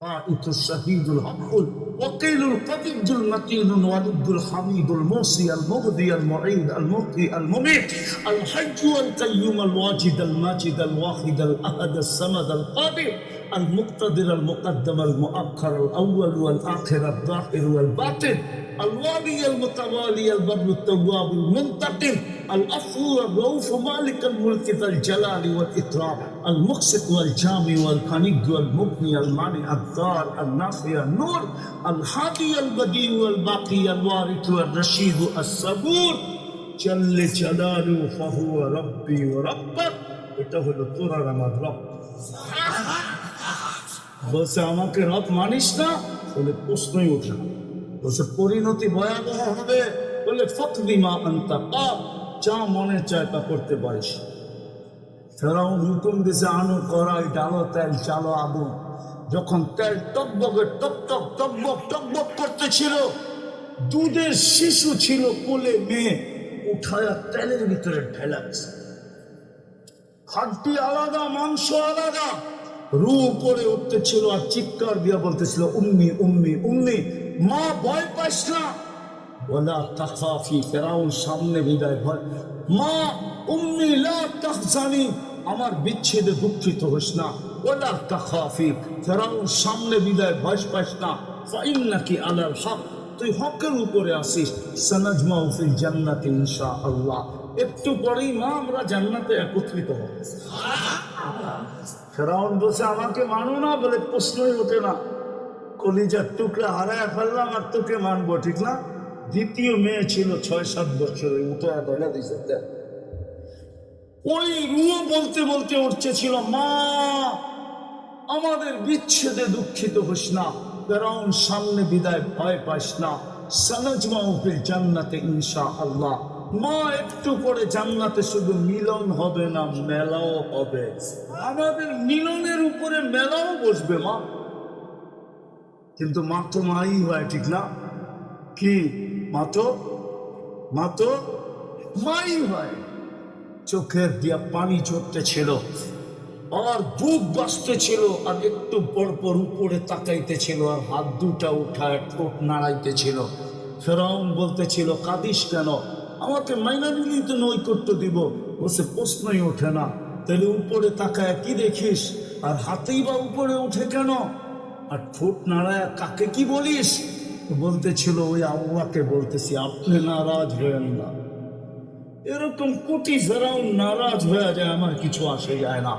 الشهيد الحق وقيل القبيض المتين والد الحميد الموصي المغذي المعيد المقي المميت الحج والقيوم الواجد الماجد الواحد الاحد الصمد القادر المقتدر المقدم المؤخر الاول والاخر الظاهر والباطن الوالي المتوالي البر التواب المنتقم العفو الرؤوف مالك الملك ذا الجلال والاكرام المقسط والجامع والغني والمغني المانع الضار النافع النور الهادي البديع والباقي الوارث والرشيد الصبور جل جلاله فهو ربي وربك এটা হলো তোর আর আমার রব বলছে আমাকে রব মানিস না বলে প্রশ্নই ওঠে না বলছে পরিণতি ভয়াবহ হবে বলে ফকদিমা আনতা কাব যা মনে চায় তা করতে পারিস ফেরাউন হুকুম দিছে আনো করাই ডালো তেল চালো আগুন যখন তেল টকবকে টকটক টকবক টকবক করতেছিল দুধের শিশু ছিল কোলে মেয়ে উঠায়া তেলের ভিতরে ঢেলা গেছে হাড্ডি আলাদা মাংস আলাদা রু করে উঠতেছিল আর চিৎকার দিয়া বলতেছিল উম্মি উম্মি উম্মি মা ভয় পাইস না ওয়ালা তাখাফি ফেরাউন সামনে বিদায় ভয় মা উম্মি লা তাহজানি আমার বিচ্ছেদে দুঃখিত হোস না ওয়ালা তাখাফি ফেরাউন সামনে বিদায় ভয় পাইস না ফাইন্নাকি আলাল হক তুই হকের উপরে আসিস সানাজমাউ ফিল জান্নাতি ইনশাআল্লাহ একটু পরেই মা আমরা জান্নাতে একত্রিত হব ফেরাউন বলছে আমাকে মানো না বলে প্রশ্নই ওঠে না কলিজার টুকরা হারায় ফেললাম আর তোকে মানবো ঠিক না দ্বিতীয় মেয়ে ছিল 6-7 বছরের উঠে ধরে দিয়েছে ওই রুও বলতে বলতে উঠছে ছিল মা আমাদের বিচ্ছেদে দুঃখিত হোস না ফেরাউন সামনে বিদায় ভয় পাইস না সানাজমাউ ফিল জান্নাতে ইনশাআল্লাহ মা একটু পরে জান্নাতে শুধু মিলন হবে না মেলাও হবে আমাদের মিলনের উপরে মেলাও বসবে মা কিন্তু মা তো মাই হয় ঠিক না কি মা তো মাই হয় চোখের দিয়া পানি ঝরতে ছিল আর বুক বাসতে ছিল আর একটু পরপর উপরে তাকাইতে ছিল আর হাত দুটা উঠায় ঠোঁট নাড়াইতে ছিল ফেরাউন বলতেছিল কাঁদিস কেন আমাকে মাইনা নিলেই তো নৈকট্য দিব বসে প্রশ্নই ওঠে না তাহলে উপরে তাকায় কি দেখিস আর হাতেই বা উপরে ওঠে কেন আর ঠোঁট নাড়ায় কাকে কি বলিস বলতেছিল ওই আল্লাহকে বলতেছি আপনি নারাজ হয়েন না এরকম কোটি ফেরাউন নারাজ হয়ে যায় আমার কিছু আসে যায় না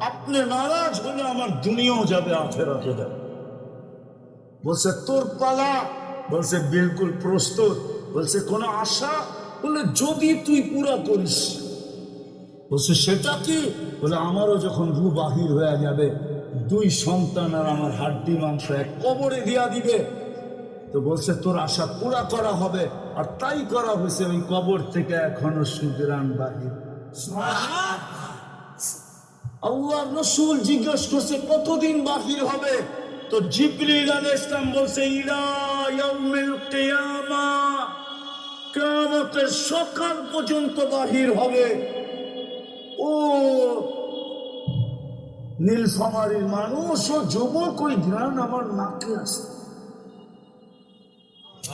আপনি নারাজ হলে আমার দুনিয়াও যাবে আখেরাতে যাবে বলছে তোর পালা বলছে বিলকুল প্রস্তুত বলছে কোনো আশা বলে যদি তুই পুরা করিস বলছে সেটা কি বলে আমারও যখন রু বাহির হয়ে যাবে 2 সন্তান আর আমার হাড্ডি মাংস এক কবরে দিয়া দিবে তো বলছে তোর আশা পুরা করা হবে আর তাই করা হয়েছে ওই কবর থেকে এখনো সুগ্রাণ বাহির আল্লাহর রাসূল জিজ্ঞেস করছে কতদিন বাহির হবে তো জিবরিল আলাইহিস সালাম বলছে ইলা ইয়াউমিল কিয়ামাহ কিয়ামতের সকাল পর্যন্ত বাহির হবে ও নীলফামারীর মানুষ ও যুবক ওই জ্ঞান আমার নাকে আসে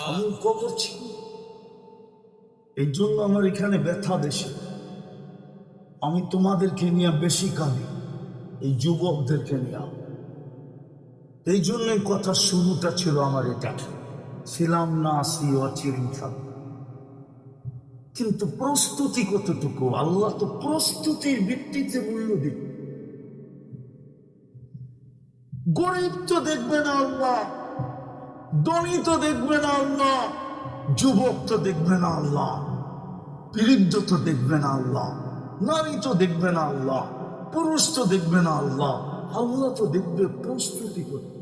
আমি কবর ছিল এই জন্য আমার এখানে ব্যথা বেশি আমি তোমাদেরকে নিয়ে বেশি কাঁদি এই যুবকদেরকে নিয়ে এই জন্যই কথা শুরুটা ছিল আমার এটা ছিলাম না আসি অচিরিন থাকবো কিন্তু প্রস্তুতি কতটুকু আল্লাহ তো প্রস্তুতির ভিত্তিতে মূল্য দিবে গরিব তো দেখবে না আল্লাহ ধনী তো দেখবে না আল্লাহ যুবক তো দেখবে না আল্লাহ বৃদ্ধ তো দেখবে না আল্লাহ নারী তো দেখবে না আল্লাহ পুরুষ তো দেখবে না আল্লাহ আল্লাহ তো দেখবে প্রস্তুতি করবে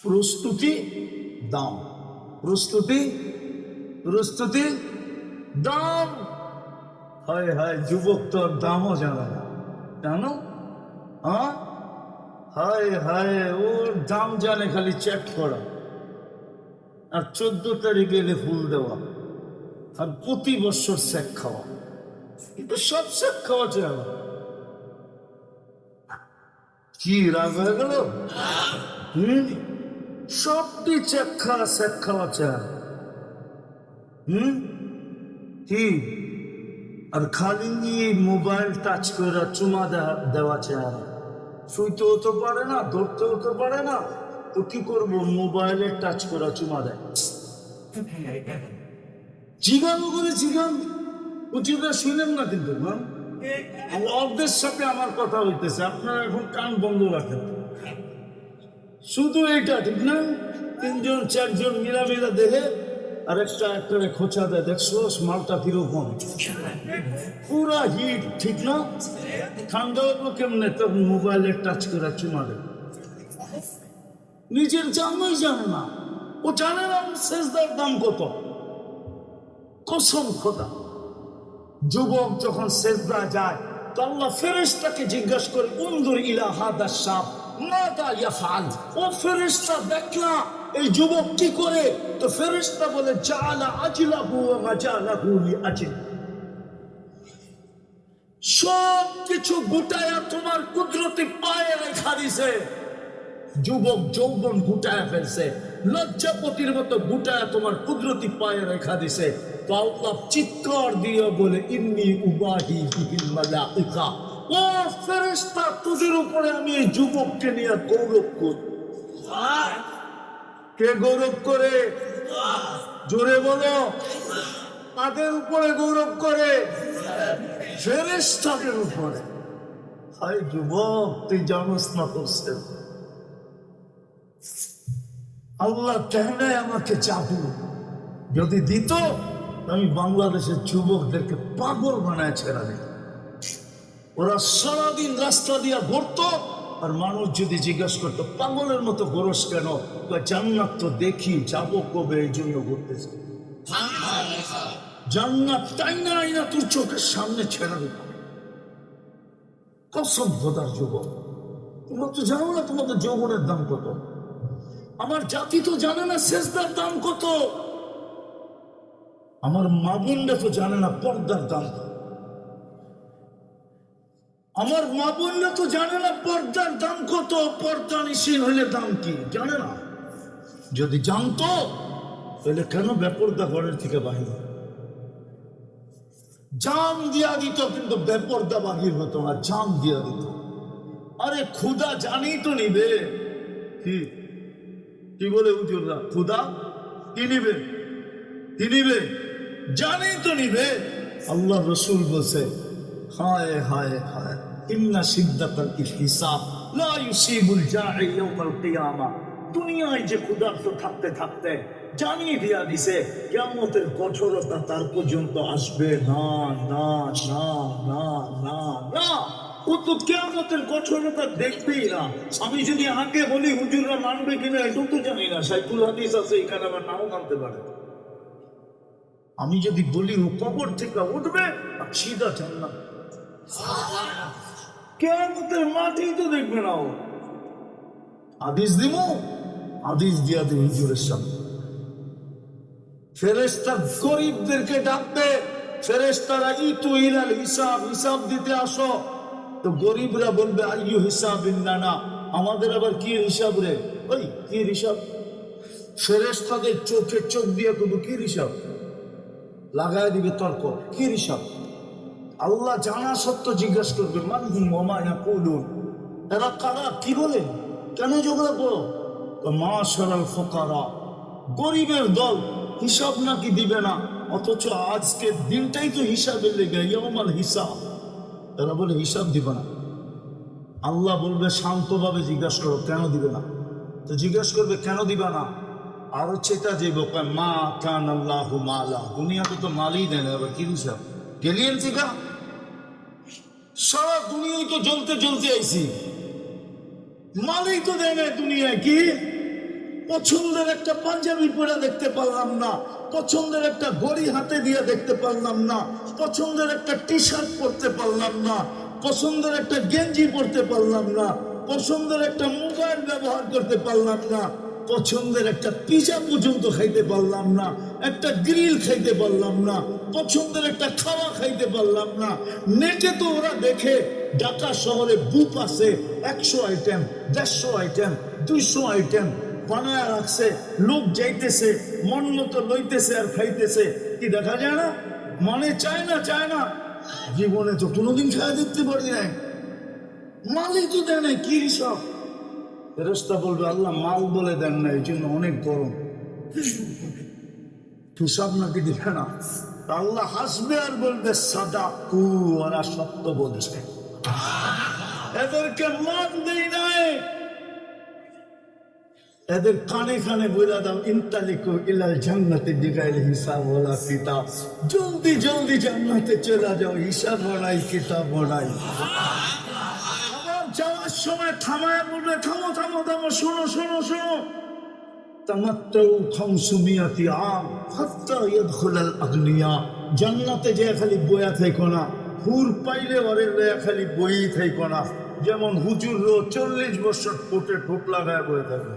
প্রস্তুতি দাম প্রস্তুতি দাম হায় হায় যুবক তো আর দামও জানে না জানো হ্যাঁ হায় হায় ওর দাম জানে খালি চেক করা আর 14 তারিখে এলে ফুল দেওয়া আর প্রতি বছর চেক খাওয়া কিন্তু সব চেক খাওয়া যায় কি রাগ হয়ে গেল? হুম, সবটি চেক খাওয়া চেক খাওয়া চায়। কি আর খালি নিয়ে মোবাইল টাচ করে চুমা দেওয়া চায়। শুইতেও তো পারে না, ধরতেও তো পারে না, তো কি করবো? মোবাইলে টাচ করে চুমা দেয়। জিগানো করে জিগান উচিত শুনেন না কিন্তু না, ওদের সাথে আমার কথা হইতেছে, আপনারা এখন কান বন্ধ রাখেন। শুধু এইটা ঠিক না, তিনজন চারজন মিলামিলা দেখে আর একটা খোঁচা দেয়, দেখছো মালটা কিরকম পুরা হিট, ঠিক না? ঠান্ডা হলো কেমনে? তখন মোবাইলে টাচ করে চুমা দেয়। নিজের জানই জানে না, ও জানে না সেজদার দাম কত। কসম খোদা, যুবক যখন সেজদা যায় তো আল্লাহ ফেরেশতাকে জিজ্ঞাসা করে, উনজুর ইলা হাদা শাব মাযা ইয়াফআল। ও ফেরেশতা দেখলা এই যুবক কি করে? তো ফেরেশতা বলে, জাআলা আজলাহু ওয়া মাজালাহু লিআজল। সব কিছু গুটায়া তোমার কুদরতি পায়ে রেখা দিছে। যুবক যৌবন গুটায়া ফেলছে, লজ্জাপতির মতো গুটায়া তোমার কুদরতি পায়ে রেখা দিছে। তো আল্লাহ চিৎকার দিয়ে বলে, ইন্নী উবাহি বিহিল মালাইকা। ও ফেরেশতা, তোদের উপরে আমি এই যুবককে নিয়ে গৌরব করি। কে গৌরব করে? জোরে বলো। তাদের উপরে গৌরব করে, ফেরেশতাদের উপরে। হায় যুবক, তুই জানোস না করছে আল্লাহ কেন আমাকে জাদু যদি দিত, আমি বাংলাদেশের যুবকদেরকে পাগল বানায় ছেড়া দিত। ওরা সারাদিন রাস্তা দিয়া ঘুরতো, আর মানুষ যদি জিজ্ঞাসা করতো পাগলের মতো ঘোরস কেন, জান্নাত তো দেখি, যাবো কবে, এই জন্য ঘুরতেছে। জান্নাত তাই না আইনা তোর চোখের সামনে ছেড়া দিত। কসম খোদার যুবক, তোমরা তো জানো না তোমাদের যৌবনের দাম কত। আমার জাতি তো জানে না সেজদার দাম কত। আমার মা বোনরা তো জানে না পর্দার দাম। আমার মা বোনরা তো জানে না পর্দার দাম কত, পর্দা নিশীন হইলে দাম কি জানে না। যদি জানতো তাহলে কেন বেপর্দা ঘরের থেকে বাহির? জান দিয়া দিত, কিন্তু বেপর্দা বাহির হতো না, জান দিয়া দিত। আরে খুদা জানি তো নিবে। কি কি বলে হুজুররা? খুদা কি নিবে? কি নিবে? জানি তো নিবে। আল্লাহ রসুল বলছে, হায় হায় হায়, ইন্না শিদ্দাতাল ইহতিসাব লা ইউসিবুল জাই ইয়াউমাল কিয়ামা। দুনিয়ায় যে ক্ষুধার্ত থাকতে থাকতে জানিয়ে দিয়া দিছে, কিয়ামতের কঠোরতা তার পর্যন্ত আসবে না না না না না না। ও তো কিয়ামতের কঠোরতা দেখবেই না। আমি যদি আগে বলি হুজুররা মানবে কিনা এটাও তো জানি না। সাইকুল হাদিস আছে, এখানে আবার নাও মানতে পারে। আমি যদি বলি ও কবর থেকে উঠবে, সিধা জান্নাত। কিয়ামতের মাঠেই তো দেখবে না ও। হাদিস দিব, হাদিস দিয়া দিই হুজুরের সামনে। ফেরেশতা গরিবদেরকে ডাকবে, ফেরেশতারা ইতু ইলাল হিসাব, হিসাব দিতে আসো। তো গরিবরা বলবে, আইয়ু হিসাবিন লানা, আমাদের আবার কি হিসাব রে? ওই কি হিসাব? ফেরেশতাদের চোখে চোখ দিয়ে কবু কি হিসাব লাগায় দিবে তর্ক, কি হিসাব? আল্লাহ জানা সত্য জিজ্ঞাসা করবে, মান হুম ওয়া ইয়াকুলুন, এরা কারা, কি বলে, কেন ঝগড়া করো? মাশারাল ফুকারা, গরিবের দল, হিসাব নাকি দিবে না, অথচ আজকের দিনটাই তো হিসাবের লেগে, ইয়াউমাল হিসাব। এরা বলে হিসাব দিবে না। আল্লাহ বলবে শান্তভাবে জিজ্ঞাসা করো, কেন দিবে না? তো জিজ্ঞাসা করবে কেন দিবে না, আরো চেতা যাইব, মা কান আল্লাহু মালা, দুনিয়াতে তো মালই দেয় না, এবার কি হিসাব? গেলিয়েন চিকা, সারা দুনিয়ায় তো জ্বলতে জ্বলতে আইছি, মালই তো দেয় না দুনিয়ায়। কি পছন্দের একটা পাঞ্জাবি পরে দেখতে পারলাম না, পছন্দের একটা ঘড়ি হাতে দিয়ে দেখতে পারলাম না, পছন্দের একটা টি শার্ট পরতে পারলাম না, পছন্দের একটা গেঞ্জি পরতে পারলাম না, পছন্দের একটা মোবাইল ব্যবহার করতে পারলাম না, পছন্দের একটা পিজা পর্যন্ত খাইতে পারলাম না, একটা গ্রিল খাইতে পারলাম না, পছন্দের একটা খাওয়া খাইতে পারলাম না। নেটে তো ওরা দেখে ঢাকা শহরে বুক আছে 100 আইটেম, 150 আইটেম, 200 আইটেম বানায় রাখছে, লোক যাইতেছে মন মতো লইতেছে আর খাইতেছে। কি দেখা যায় না? মনে চায় না, চায় না। জীবনে তো কোনোদিন খাওয়া দেখতে পারি নাই, মালই তো দেয় নাই, কি হিসাব? ফেরেশতা বলবে আল্লাহ মাল বলে দেন না, এই জন্য অনেক গরম, হিসাব নাকি দিবে না। আল্লাহ হাসবে আর বলবে সাদা কু, ওরা সত্য বলছে, এদেরকে মান দেই নাই। এদের কানে কানে বলে দাও ইনতালিকু ইলাল জান্নাতি বিগাইরি হিসাব ওয়ালা কিতাব, জলদি জলদি জান্নাতে চলে যাও, হিসাব নাই কিতাব নাই। আবার যাওয়ার সময় থামায় বলবে থামো থামো থামো, শোনো শোনো শোনো, তামাত্তাউ 500 আম হাত্তা ইয়াদখুলাল আগনিয়া। জান্নাতে যে খালি বয়া থাইকো না, হুর পাইলে ওরে খালি বই থাইকো না। যেমন হুজুর 40 বছর কোটে ঠোপ লাগায় বয়ে থাকে।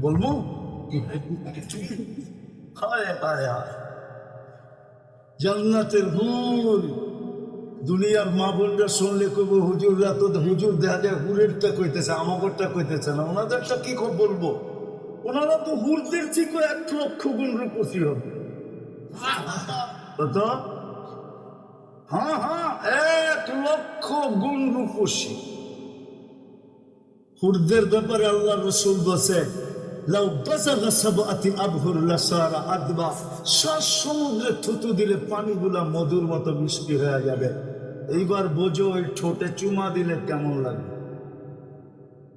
বলবো জান্নাতের হুর। দুনিয়ার মা বোনরা শুনলে কব হুজুররা তো, হুজুর দেখা যায় হুরেরটা কইতেছে, আমাগরটা কইতেছে না, ওনাদেরটা কি বলবো? ওনারা তো হুরদের থেকে 1 লক্ষ গুণ রূপসী হবে। হ্যাঁ হ্যাঁ, 1 লক্ষ গুণ রূপসী। হুরদের ব্যাপারে আল্লাহ রসুল বলছে লাউ বাযাগা সাবআতি আবহুর লাসারা আদবা, 7 সমুদ্রে থুতু দিলে পানিগুলা মধুর মতো মিষ্টি হয়ে যাবে। এইবার বোঝো ওই ঠোঁটে চুমা দিলে কেমন লাগবে।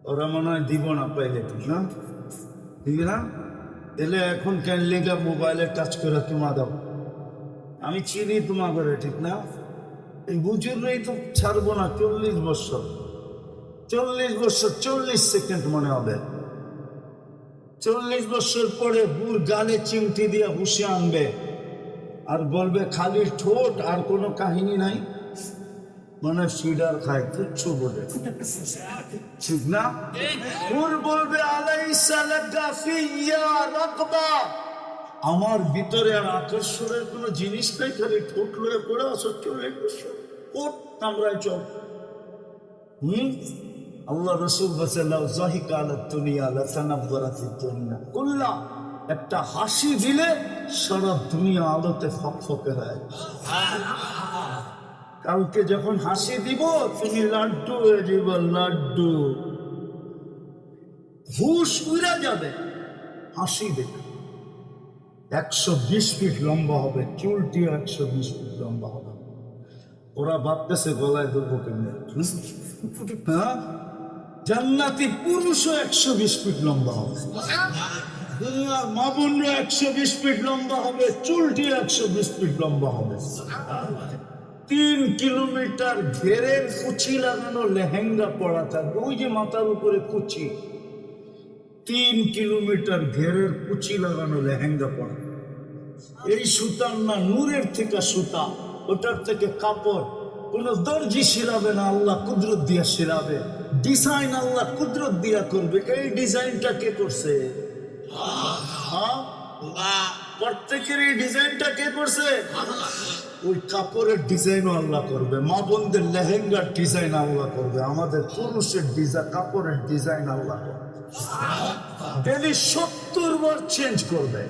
ওরা মনে হয় দিব না পাইলে, ঠিক না? ঠিক না? এলে এখন কেন লেগা মোবাইলে টাচ করে চুমা দাও। আমি চিনি তোমা করে, ঠিক না? এই হুজুররাই তো ছাড়বো না। 40 বছর 40 সেকেন্ড মনে হবে। 40 বছর পরে হুর গালে চিমটি দিয়ে হুশে আনবে আর বলবে খালি ঠোঁট আর কোনো কাহিনী নাই, মানে সিডার খায় কিচ্ছু বলে, ঠিক না? হুর বলবে আলাইসা লাকা ফিয়া রাকবা, আমার ভিতরে আর আকর্ষণের কোনো জিনিস নাই, খালি ঠোঁট লয়ে পড়ে আসো। 40 বছর ঠোঁট কামড়ায় চল। আল্লাহ রসুল একটা হাসি দিলে সারা দুনিয়া আলোতে ফকফকে হয়। কাউকে যখন হাসি দিব তুমি লাড্ডু হয়ে যাব, লাড্ডু, হুশ উড়ে যাবে হাসি দেখে। 120 ফিট লম্বা হবে, চুলটিও 120 ফিট লম্বা হবে। ওরা ভাবতেছে গলায় ধরবো কেমনে। হ্যাঁ, জান্নাতি পুরুষও 120 ফিট লম্বা হবে, দুনিয়ার মা বোনরা 120 ফিট লম্বা হবে, চুলটি 120 ফিট লম্বা হবে। 3 কিলোমিটার ঘেরের কুচি লাগানো লেহেঙ্গা পরা থাকবে, ওই যে মাথার উপরে কুচি, 3 কিলোমিটার ঘেরের কুচি লাগানো লেহেঙ্গা পরা। এই সুতার না নূরের থেকে সুতা, ওটার থেকে কাপড়। কোন দর্জি সিলাবে না, আল্লাহ কুদরত দিয়া সিলাবে। ডিজাইন আল্লাহ কুদরত দিয়া করবে। এই ডিজাইনটা কে করছে? প্রত্যেকের এই ডিজাইনটা কে করছে? ওই কাপড়ের ডিজাইনও আল্লাহ করবে, মা বোনদের লেহেঙ্গার ডিজাইন আল্লাহ করবে, আমাদের পুরুষের ডিজাইন, কাপড়ের ডিজাইন আল্লাহ করবে। ডেলি 70 বার চেঞ্জ করবে।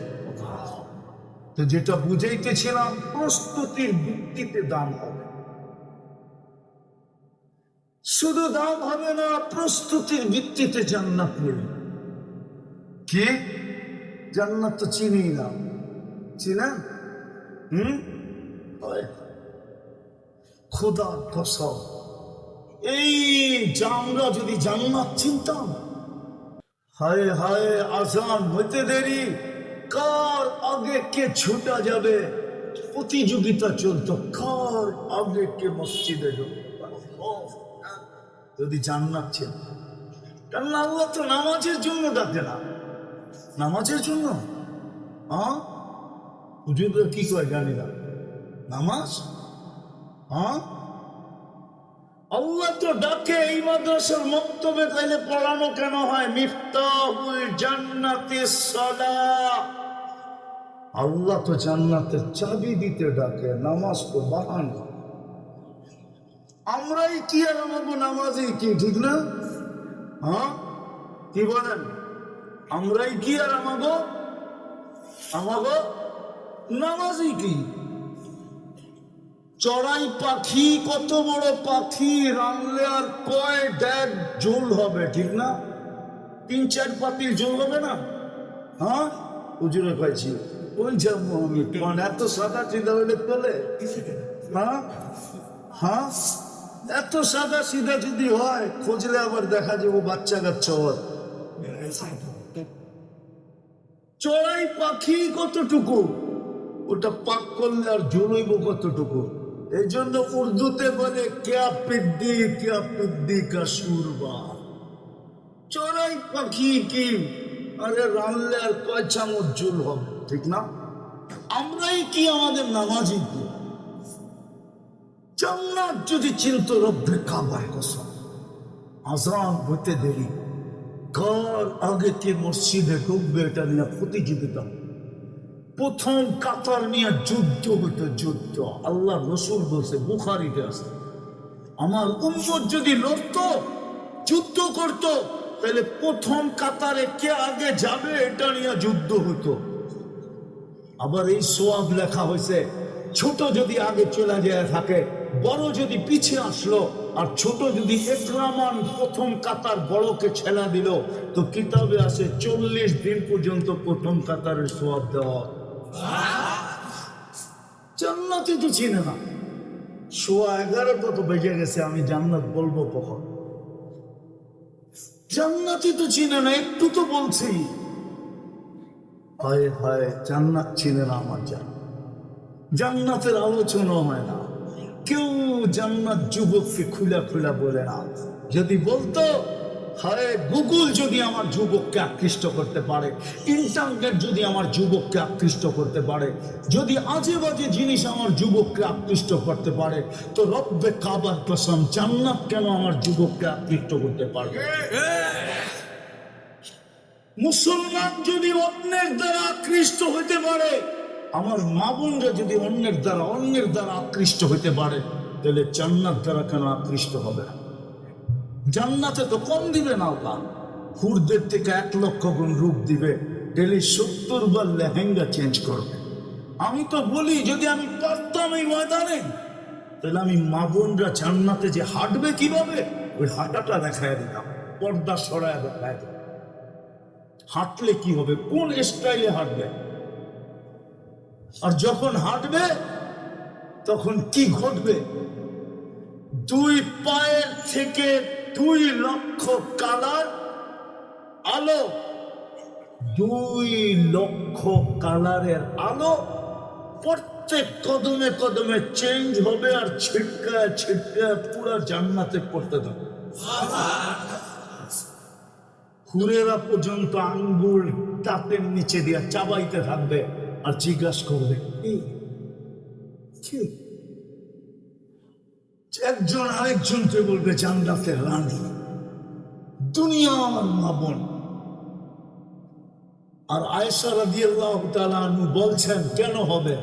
তো যেটা বুঝাইতেছিলাম, প্রস্তুতির ভিত্তিতে দাম হবে। শুধু দাম হবে না, প্রস্তুতির ভিত্তিতে জান্নাত মিলবে। কি জান্নাত তো চিনি না, চিনেন? খোদা কসম, এই আমরা যদি জান্নাত চিনতাম, হায় হায় আজান হইতে দেরি, কার আগে কে ছুটা যাবে প্রতিযোগিতা চলতো, কার আগে কে মসজিদে ঢুকতে পারে। যদি জান্নাত ছিল, কারণ আল্লাহ তো নামাজের জন্য ডাকে না। নামাজের জন্য হুজুররা কি কয় জানি না, নামাজ। আল্লাহ তো ডাকে। এই মাদ্রাসার মক্তবে তাইলে পড়ানো কেন হয়? মিফতাহুল জান্নাতিস সালাহ, আল্লাহ তো জান্নাতের চাবি দিতে ডাকে, নামাজ তো বাহানা। আমরাই কি আর আমাকে নামাজই কি, ঠিক না? হ্যাঁ, কি বলেন? আমরাই কি আর আমাকে নামাজই কি? চড়াই পাখি কত বড় পাখি, রানলে আর কয় ড্যাগ ঝোল হবে, ঠিক না? 3-4 পাতিল ঝোল হবে না? হ্যাঁ, হুজুরে পাইছি ওই যাবো আমি, তোমার এত সাদা সিধা হলে চলে? হ্যাঁ হ্যাঁ, এত সাদা সিধা যদি হয়, খুঁজলে আবার দেখা যাবো বাচ্চা কাচ্চা। চড়াই পাখি কতটুকু, ওটা পাক করলে আর ঝুলইব কতটুকু। এই জন্য উর্দুতে বলে ক্যা পিদ্দি কা সুরবা। চড়াই পাখি কি, আরে রানলে আর কয় চামচ ঝুল হবে, ঠিক না? আমরাই কি আমাদের নামাজি কি? জান্নাত যদি চিনত রব্বে কাবার কসম, আজান হতে দেরি ঘর আগে কে মসজিদে ঢুকবে এটা নিয়ে প্রতিযোগিতা, প্রথম কাতার নিয়ে যুদ্ধ হতো, যুদ্ধ। আল্লাহ রসুল বলছে, বুখারীতে আছে, আমার উম্মত যদি লড়তো, যুদ্ধ করত, তাহলে প্রথম কাতারে কে আগে যাবে এটা নিয়ে যুদ্ধ হতো। আবার এই সোয়াব লেখা হয়েছে, ছোট যদি আগে চলে যায় থাকে, বড় যদি পিছিয়ে আসলো, আর ছোট যদি একরামান প্রথম কাতার বড়কে ছেলা দিল, তো কিতাবে আছে 40 দিন পর্যন্ত প্রথম কাতারের সোয়াব দেওয়া। জান্নাতি তো চিনে না, 11:15 কত বেজে গেছে, আমি জান্নাত বলবো কখন? জান্নাতি তো চিনে না, একটু তো বলছি। হায় হায়, জান্নাত চিনে না আমার জান, জান্নাতের আলোচনা হয় না, কেউ জান্নাত যুবককে খুলা খুলা বলে না। যদি বলতো, হায় গুগল যদি আমার যুবককে আকৃষ্ট করতে পারে, ইন্টারনেট যদি আমার যুবককে আকৃষ্ট করতে পারে, যদি আজে বাজে জিনিস আমার যুবককে আকৃষ্ট করতে পারে, তো রব্বে কাবার কসম, জান্নাত কেন আমার যুবককে আকৃষ্ট করতে পারবে? মুসলমান যদি অন্যের দ্বারা আকৃষ্ট হতে পারে, আমার মা বোনরা যদি অন্যের দ্বারা আকৃষ্ট হতে পারে, তাহলে জান্নাত দ্বারা কেন আকৃষ্ট হবে না? জান্নাতে তো কম দিবে না, আল্লাহ হুরদের থেকে 1 লক্ষ গুণ রূপ দিবে, ডেলি 70 বার লেহেঙ্গা চেঞ্জ করবে। আমি তো বলি, যদি আমি পারতাম এই ময়দানে, তাহলে আমি মা বোনরা জান্নাতে যে হাঁটবে কিভাবে, ওই হাঁটাটা দেখায় দিতাম, পর্দা সরায় দেখায় দিতাম। হাঁটলে কি হবে, কোন স্টাইলে হাঁটবে, আর যখন হাঁটবে তখন কি ঘটবে? 2 পায়ের থেকে 2 লক্ষ কালার আলো, 2 লক্ষ কালারের আলো প্রত্যেক কদমে কদমে চেঞ্জ হবে, আর ছিটকায় ছিটকায় পুরো জান্নাতে পড়তে থাকবে। হুরেরা পর্যন্ত আঙ্গুল তাপের নিচে দিয়ে চাবাইতে থাকবে, আর জিজ্ঞাসা করবে কি? একজন আরেকজনকে বলবে জান্নাতের রানী, দুনিয়া আমার মা বোন। আর আয়েশা রাদিয়াল্লাহু তাআলা আনহা বলছেন, কেন হবে?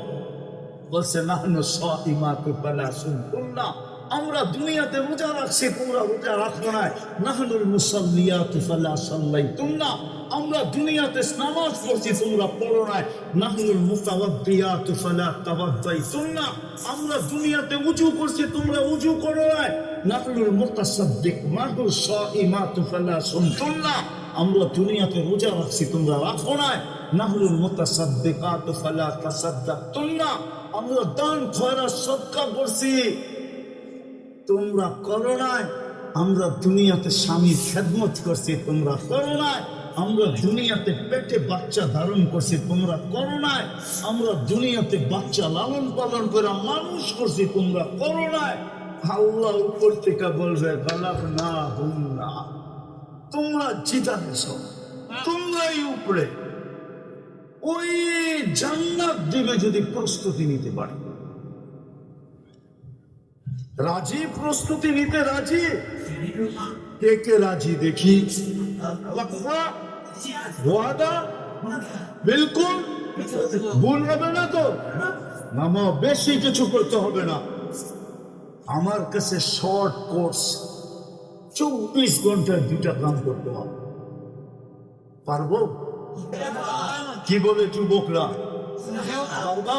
বলছে, নাহনু সাইমাতু ফালা সুমতুন্না, আমরা দুনিয়াতে রোজা রাখছি, তোমরা রোজা রাখো না। নাহনুল মুসাল্লিয়াতু ফালা সাল্লাইতুন্না, আমরা দুনিয়াতে নামাজ পড়ছি, তোমরা পড়ো না। নাহনুল মুতাওয়াদ্দিয়াতু ফালা তাওয়াদ্দাইতুন্না, আমরা দুনিয়াতে ওযু করছি, তোমরা ওযু করো না। নাহনুল মুতাসাদ্দিকুনাতুল সাইমাতু ফালা সুমতুন্না, আমরা দুনিয়াতে রোজা রাখছি, তোমরা রাখো না। নাহনুল মুতাসাদ্দিকাতু ফালা তাসাদ্দাকতুন্না, আমরা দান খয়রাত সদকা করছি, তোমরা করো না। আমরা দুনিয়াতে স্বামীর খেদমত করছি, তোমরা করো না। আমরা দুনিয়াতে পেটে বাচ্চা ধারণ করছি, তোমরা করো না। আমরা দুনিয়াতে বাচ্চা লালন পালন করে মানুষ করছি, তোমরা করো না। আল্লাহ উপর থেকে বলবে, গালাবনা হুন্না, তোমরা জিতা দিছো, তোমরাই উপরে। ওই জান্নাত দিবে যদি প্রস্তুতি নিতে পারে। রাজি? প্রস্তুতি নিতে রাজি? কে কে রাজি দেখি? ওয়াদা? বিলকুল ভুল হবে না তো? নামা, বেশি কিছু করতে হবে না। আমার কাছে শর্ট কোর্স, 24 ঘন্টায় 2টা কাম করতে হবে। পারবো? কি বলে যুবকরা? পারবা?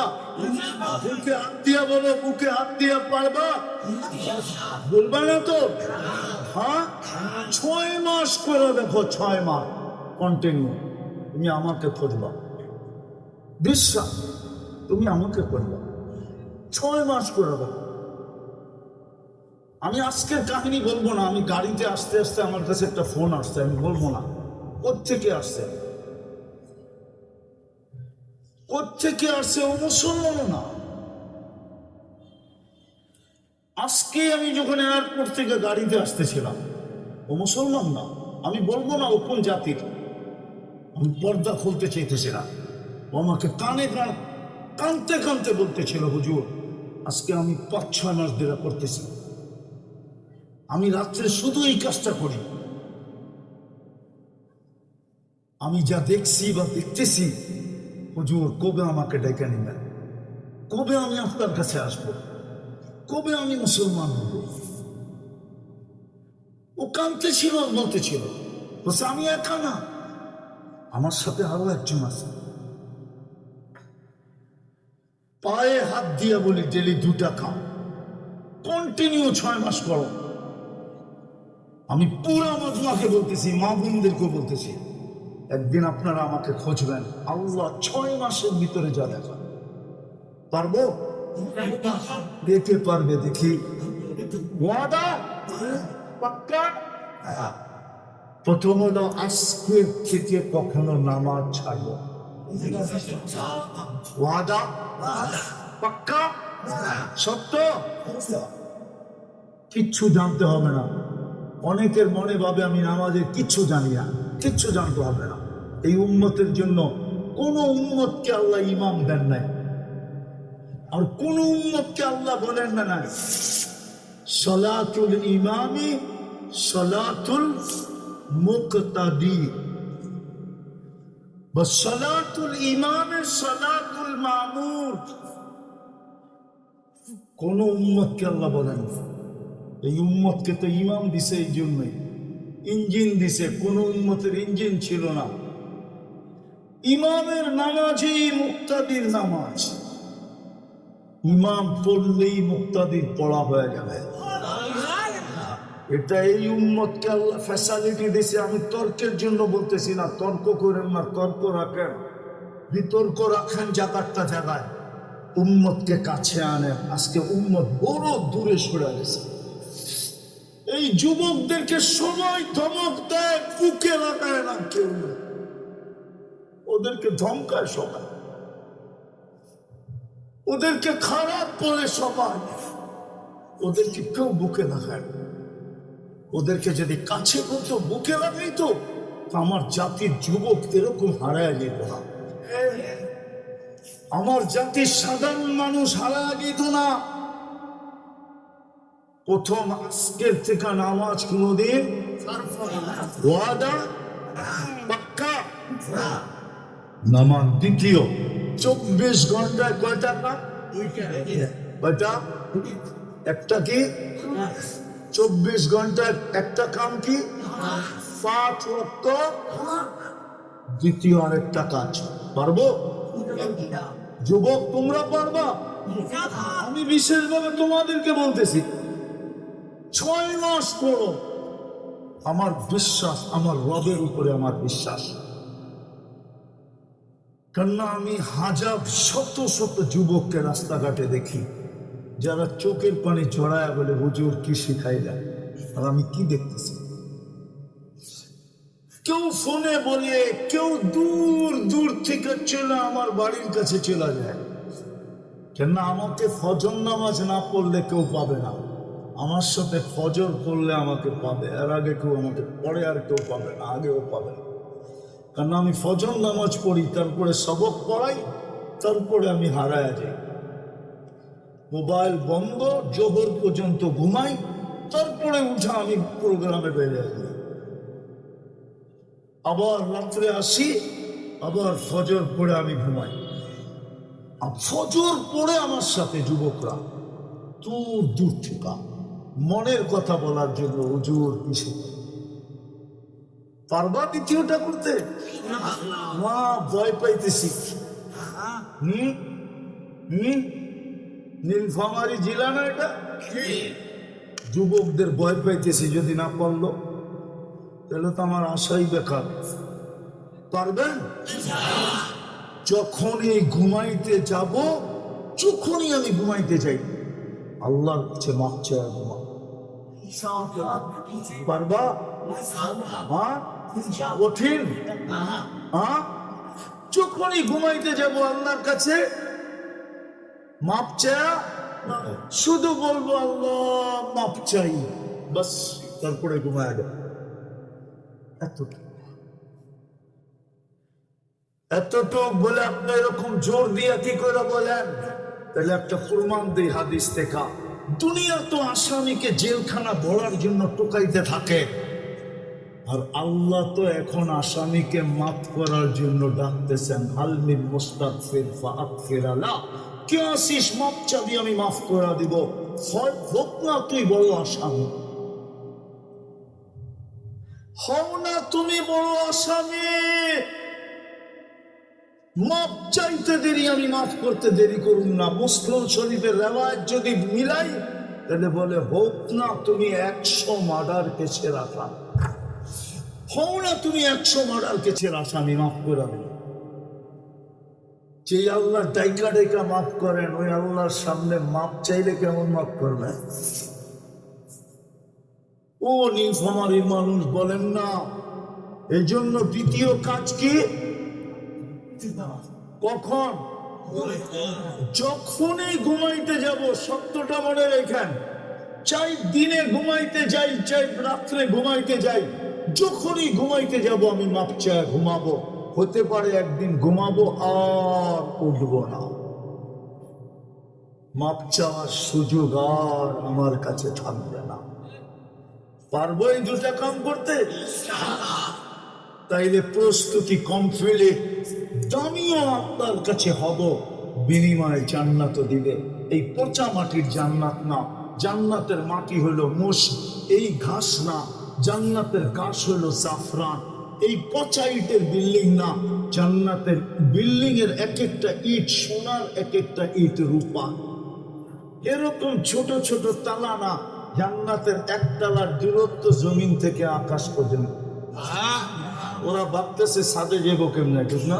বুকে হাত দিয়া বলো, বুকে হাত দিয়া পারবা? বলবা না তো? হ্যাঁ, 6 মাস করে দেখো, 6 মাস কন্টিনিউ তুমি আমাকে খুঁজবা। বিশ্বাস, তুমি আমাকে খুঁজবা 6 মাস করে দেখো। আমি আজকের কাহিনী বলবো না। আমি গাড়িতে আসতে আসতে আমার কাছে একটা ফোন আসছে, আমি বলবো না কোত্থেকে আসছে, কোত্থেকে আসছে। ও মুসলমানও না। আজকে আমি যখন এয়ারপোর্ট থেকে গাড়িতে আসতেছিলাম, ও মুসলমান না। আমি বলবো না ও কোন জাতির। আমি পর্দা খুলতে চাইতেছিলাম। ও আমাকে কানে কানতে কানতে বলতেছিল, হুজুর আজকে আমি 5-6 মাস ধরে করতেছি। আমি রাত্রে শুধু এই কাজটা করি। আমি যা দেখছি বা দেখতেছি, হুজুর কবে আমাকে ডেকে নেবেন, কবে আমি আপনার কাছে আসবো, কবে আমি মুসলমান হব। ও কাঁদতে ছিল, বলতে ছিল, বলছে আমি একা না, আমার সাথে আরো একজন আছে। পায়ে হাত দিয়ে বলি ডেলি 2টা কাম কন্টিনিউ 6 মাস করো। আমি পুরা মজমাকে বলতেছি, মা বোনদেরকে বলতেছি, একদিন আপনারা আমাকে খুঁজবেন। আল্লাহ 6 মাসের ভিতরে যা দেখা। পারবো? দেখে পারবে দেখি। ওয়াদা? পাক্কা? প্রথম হলো আজকের থেকে কখনো নামাজ ছাড়বো। ওয়াদা? পাক্কা? সত্য? কিচ্ছু জানতে হবে না। অনেকের মনে ভাবে আমি নামাজের কিচ্ছু জানি না। কিচ্ছু জানতে হবে না। এই উম্মতের জন্য কোন উম্মতকে আল্লাহ ইমাম দেন নাই, আর কোন উম্মতকে আল্লাহ বলেন না নাই সলাতুল ইমামি সলাতুল মুকতাদি বা সলাতুল ইমামে সলাতুল মামুর। কোন উম্মতকে আল্লাহ বলেন না। এই উম্মতকে তো ইমাম দিছে, এই জন্যই ইঞ্জিন দিছে। কোন উম্মতের ইঞ্জিন ছিল না। ইমামের নামাজই মুক্তাদির নামাজ। ইমাম পড়লেই মুক্তাদির পড়া হয়ে যাবে। এটা এই উম্মতকে আল্লাহ ফ্যাসিলিটি দিছে। আমি তর্কের জন্য বলতেছি না, তর্ক করেন না, তর্ক রাখেন, বিতর্ক রাখেন জায়গাটা জায়গায়, উম্মতকে কাছে আনেন। আজকে উম্মত বড় দূরে সরে গেছে। এই যুবকদেরকে সময় ধমক দেয়, বুকে লাগায় না কেউ, ওদেরকে ধমকায় সবাই, ওদেরকে খারাপ করে সবাই, ওদেরকে কেউ বুকে লাগায়। ওদেরকে যদি কাছে করতো, বুকে লাগাইতো, আমার জাতির যুবক এরকম হারায় যেত না। আমার জাতির সাধারণ মানুষ হারায় যেত না। প্রথম আজকের থেকে নামাজ কোনদিন ওয়াদা পাক্কা নামাজ। দ্বিতীয়, 24 ঘন্টায় কয়টা কাম? কয়টা? একটা কি? 24 ঘন্টায় একটা কাম কি? 5 ওয়াক্ত। দ্বিতীয় আরেকটা কাজ। পারবো? যুবক তোমরা পারবা? আমি বিশেষভাবে তোমাদেরকে বলতেছি, 6 মাস করো। আমার বিশ্বাস, আমার রবের উপরে আমার বিশ্বাস। কেননা আমি হাজার শত শত যুবককে রাস্তাঘাটে দেখি, যারা চোখের পানি ঝরায় বলে হুজুর কি শিখাইলেন। আর আমি কি দেখতেছি, কেউ ফোনে বলে, কেউ দূর দূর থেকে চলে আমার বাড়ির কাছে চলে যায়। কেননা আমাকে ফজর নামাজ না পড়লে কেউ পাবে না, আমার সাথে ফজর পড়লে আমাকে পাবে। এর আগে কেউ আমাকে পড়ে আর কেউ পাবে না, আগেও পাবে না। কারণ আমি ফজর নামাজ পড়ি, তারপরে সবক পড়াই, তারপরে আমি হারায় যাই। মোবাইল বন্ধ, জোহর পর্যন্ত ঘুমাই, তারপরে উঠা আমি প্রোগ্রামে বেরিয়ে যাই। আবার রাত্রে আসি, আবার ফজর পড়ে আমি ঘুমাই। ফজর পড়ে আমার সাথে যুবকরা দূর দূর থেকে মনের কথা বলার জন্য হুজুর কিসে পারবা দ্বিতীয়টা করতে? মা ভয় পাইতেছি। নীলফামারী জেলা না এটা? যুবকদের ভয় পাইতেছি, যদি না পারলো তাহলে তো আমার আশাই বেকার। পারবেন? যখনই ঘুমাইতে যাব, যখনই আমি ঘুমাইতে যাই আল্লাহর কাছে মাপ চাই ঘুমা। পারবা? কঠিন। যখনই ঘুমাইতে যাব আল্লাহর কাছে মাপ চাই, শুধু বলবো আল্লাহ মাপ চাই, বাস, তারপরে ঘুমায় যাবে। এতটুক বলে আপনি এরকম জোর দিয়া কি করে বলেন? তাহলে একটা প্রমাণ দিই হাদিস থেকে। দুনিয়া তো আসামিকে জেলখানা ভরার জন্য টোকাইতে থাকে, আর আল্লাহ তো এখন আসামিকে মাফ করার জন্য ডাকতেছেন। হালমিন মুস্তাগফির ফাগফির আলা, কে আসিস মাফ চাবি আমি মাফ করে দিব। হোক না তুই বড় আসামি, হও না তুমি বড় আসামি, মাপ চাইতে দেরি আমি মাফ করতে দেরি করুন না। মুসলিম শরীফের রেওয়ায়েত যদি মিলাই তাহলে বলে হোক না তুমি 100 মার্ডার কেসের আসামি, হও না তুমি 100 মার্ডার কেসের আসামি, মাফ করে দেন। যে আল্লাহ ডাইকা ডাইকা মাফ করেন, ওই আল্লাহর সামনে মাপ চাইলে কেমন মাফ করবেন? ও নীলফামারীর মানুষ বলেন না। এই জন্য দ্বিতীয় কাজ কি? কখন? যখনই ঘুমাইতে যাব, সত্যটা মনে রেখেন। চাই দিনে ঘুমাইতে যাই, চাই রাত্রে ঘুমাইতে যাই, যখনই ঘুমাইতে যাব আমি মাপ চাই ঘুমাবো। হতে পারে একদিন ঘুমাবো আর উঠবো না, মাপ চাওয়ার সুযোগ আর আমার কাছে থাকবে না। পারবো এই দুটা কাম করতে? তাইলে প্রস্তুতি কমপ্লিট। দামিও আপনার কাছে হব, বিনিময়ে জান্নাত দিবে। এই পচা মাটির জান্নাত না, জান্নাতের মাটি হলো মুশ, এই ঘাস না, জান্নাতের ঘাস হলো জাফরান। এই পচা ইটের বিল্ডিং না, জান্নাতের বিল্ডিং এর এক একটা ইট সোনার, এক একটা ইট রূপা। এরকম ছোট ছোট তালা না, জান্নাতের একতলার দূরত্ব জমিন থেকে আকাশ পর্যন্ত। ওরা ভাবতেছে সাথে যাবো কেমনে, ঠিক না?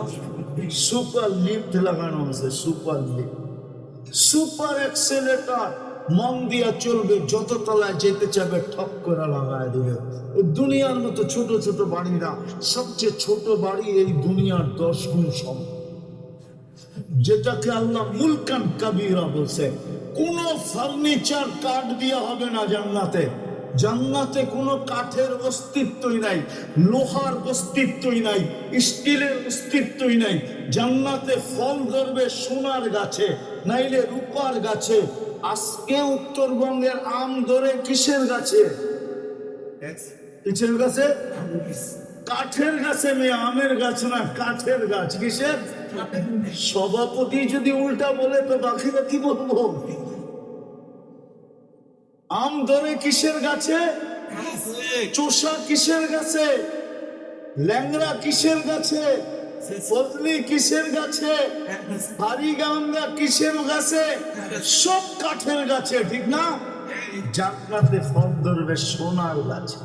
সুপার লিফট লাগানো আছে, সুপার লিফট, সুপার এক্সেলেটর, মন দিয়া চলবে, যত তলায় যেতে চাবে ঠক করে লাগায় দিবে। দুনিয়ার মতো ছোট ছোট বাড়ি না, সবচেয়ে ছোট বাড়ি এই দুনিয়ার 10 গুণ সম, যেটাকে আল্লাহ মুলকান কাবীরা বলছে। কোন ফার্নিচার কাঠ দিয়া হবে না জান্নাতে। জান্নাতে কোনো কাঠের অস্তিত্বই নাই, লোহার অস্তিত্বই নাই, স্টিলের অস্তিত্বই নাই। জান্নাতে ফল ধরবে সোনার গাছে, নাইলে রূপার গাছে। আজকে উত্তরবঙ্গের আম ধরে কিসের গাছে? কিসের গাছে? কাঠের গাছে। মেয়ে আমের গাছ না, কাঠের গাছ। কিসের? সভাপতি যদি উল্টা বলে তো বাকিরা কি বলবো? আম ধরে কিসের গাছে? চোষা কিসের গাছে? ল্যাংড়া কিসের গাছে? ফজলি কিসের গাছে? হারিগাঙ্গা কিসের গাছে? সব কাঠের গাছে, ঠিক না? জান্নাতে ফল ধরবে সোনার গাছে,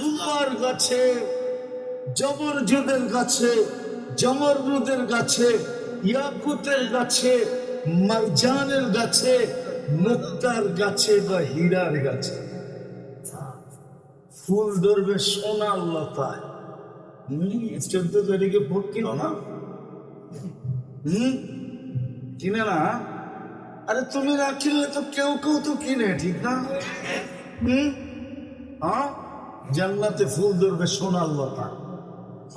রূপার গাছে, জবরজদের গাছে, জমরুদের গাছে, ইয়াকুতের গাছে, মারজানের গাছে, মুক্তার গাছে বা হীরার গাছে। ফুল ধরবে সোনার লতায়। 14 তারিখে ভোট কিনো না? কিনে না? আরে তুমি না কিনলে তো কেউ কেউ তো কিনে, ঠিক না? জান্নাতে ফুল ধরবে সোনার লতা।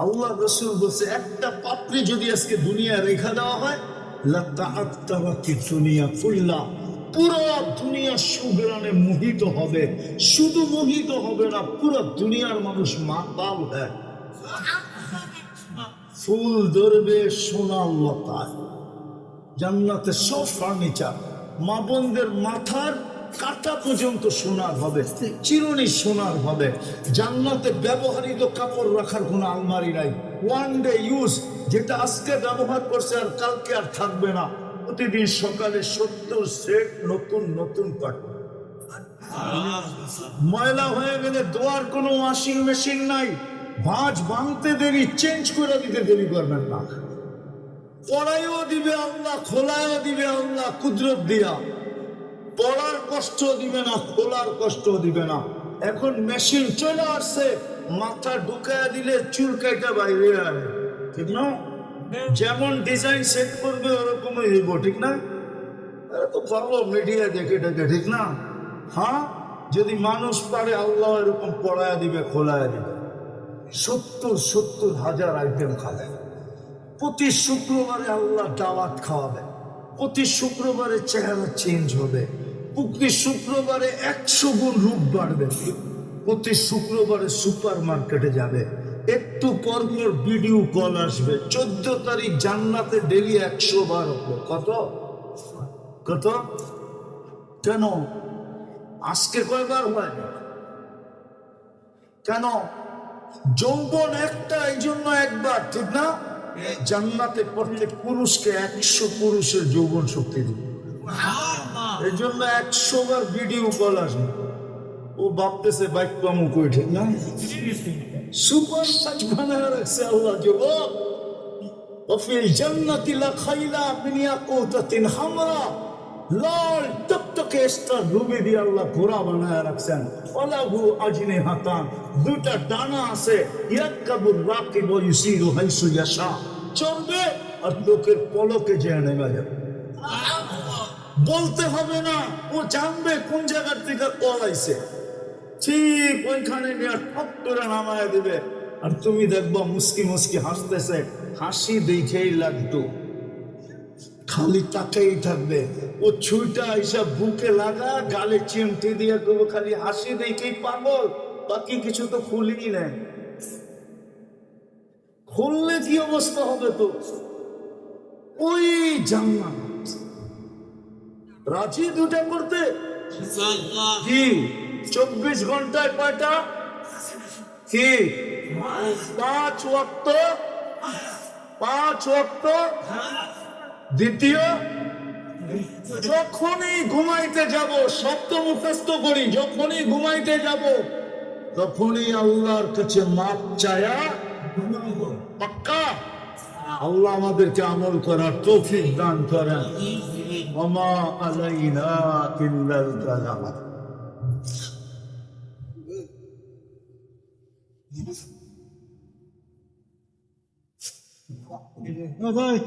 আল্লাহ রাসূল বলছে, একটা পাপড়ি যদি আজকে দুনিয়া রেখা দেওয়া হয়, লাতাআত্তারাতি দুনিয়া কুল্লা, পুরো দুনিয়া সুগ্রানে মোহিত হবে। শুধু মোহিত হবে না, পুরো দুনিয়ার মানুষ মাতাল হয়। ফুল ধরবে সোনার লতায়। জান্নাতে সব ফার্নিচার, মা বোনদের মাথার কাটা পর্যন্ত সোনার হবে, চিরুনি সোনার হবে। জান্নাতে ব্যবহৃত কাপড় রাখার কোনো আলমারি নাই, ওয়ান ডে ইউজ, যেটা আজকে ব্যবহার করছে আর কালকে আর থাকবে না। প্রতিদিন সকালে 70 সেট নতুন নতুন কাপড়। ময়লা হয়ে গেলে ধোয়ার কোনো ওয়াশিং মেশিন নাই, ভাঁজ ভাঙতে দেরি, চেঞ্জ করে দিতে দেরি করবেন না। পড়াইও দিবে আল্লাহ, খোলাইও দিবে আল্লাহ কুদরত দিয়া। পড়ার কষ্ট দিবে না, খোলার কষ্ট দিবে না। এখন মেশিন চলে আসছে, মাথা ঢুকায় দিলে চুল কাটা বাইরে আনে, ঠিক না? যেমন ডিজাইন সেট করবে ওরকমই হইব, ঠিক না? এরা তো পারলো মিডিয়া দেখে দেখে, ঠিক না? হ্যাঁ, যদি মানুষ পারে আল্লাহ এরকম পড়ায় দিবে, খোলায় দিবে। 70,000 আইটেম খাবে। প্রতি শুক্রবারে আল্লাহ দাওয়াত খাওয়াবে, প্রতি শুক্রবারে চেহারা চেঞ্জ হবে, প্রতি শুক্রবারে 100 গুণ রূপ বাড়বে, প্রতি শুক্রবারে সুপার মার্কেটে যাবে, একটু পর পর ভিডিও কল আসবে। 14 তারিখ জান্নাতে ডেলি 100 বার হবে। কত কত? কেন আজকে কয়বার হয়? কেন? যৌবন একটা, এই জন্য একবার, ঠিক না? জান্নাতে প্রত্যেক পুরুষকে 100 পুরুষের যৌবন শক্তি দিবে, এই জন্য 100 বার ভিডিও কল আসবে। ও ভাবতেছে বাইক পামু কই, ঠিক না? সুপার সাজ বানায় রাখছে আল্লাহ। যুবক, ওফিল জান্নাতি লাখাইলা মিন ইয়াকুতাতিন হামরা, লাল টকটকে স্টার রুবি দিয়ে আল্লাহ ঘোড়া বানায় রাখছেন। ওয়ালাহু আজনিহাতান, দুটা ডানা আছে। ইয়ারকাবুর রাকিব ওয়া ইউসিরু হাইসু ইয়াশা, চলবে আর লোকের পলকে যেয়ে নেমে যাবে। বলতে হবে না, ও জানবে কোন জায়গার থেকে কল আইছে, ঠিক ওইখানে নিয়ে ঠক করে নামায় দিবে। আর তুমি দেখবা মুস্কি মুস্কি হাসতেছে, হাসি দেখেই লাগতো, খালি তাকেই থাকবে। ও ছুইটা হিসাব বুকে লাগা, গালে চিমটি দিয়ে করবো খালি হাসি দেখেই পাগল, বাকি কিছু তো খুলি নেই। খুললে কি অবস্থা হবে? তো ওই জান্নাত রাজি দুটা করতে কি 24 ঘন্টায় কয়টা? কি 5 ওয়াক্ত, 5 ওয়াক্ত। দ্বিতীয়, যখনই ঘুমাইতে যাব, শব্দ মুখস্থ করি, যখনই ঘুমাইতে যাব তখনই আল্লাহর কাছে মাপ চায়া পাক্কা। আল্লাহ আমাদেরকে আমল করার তৌফিক দান করেন। ওমা আলাইনা ইল্লাল বালাগ। ভাই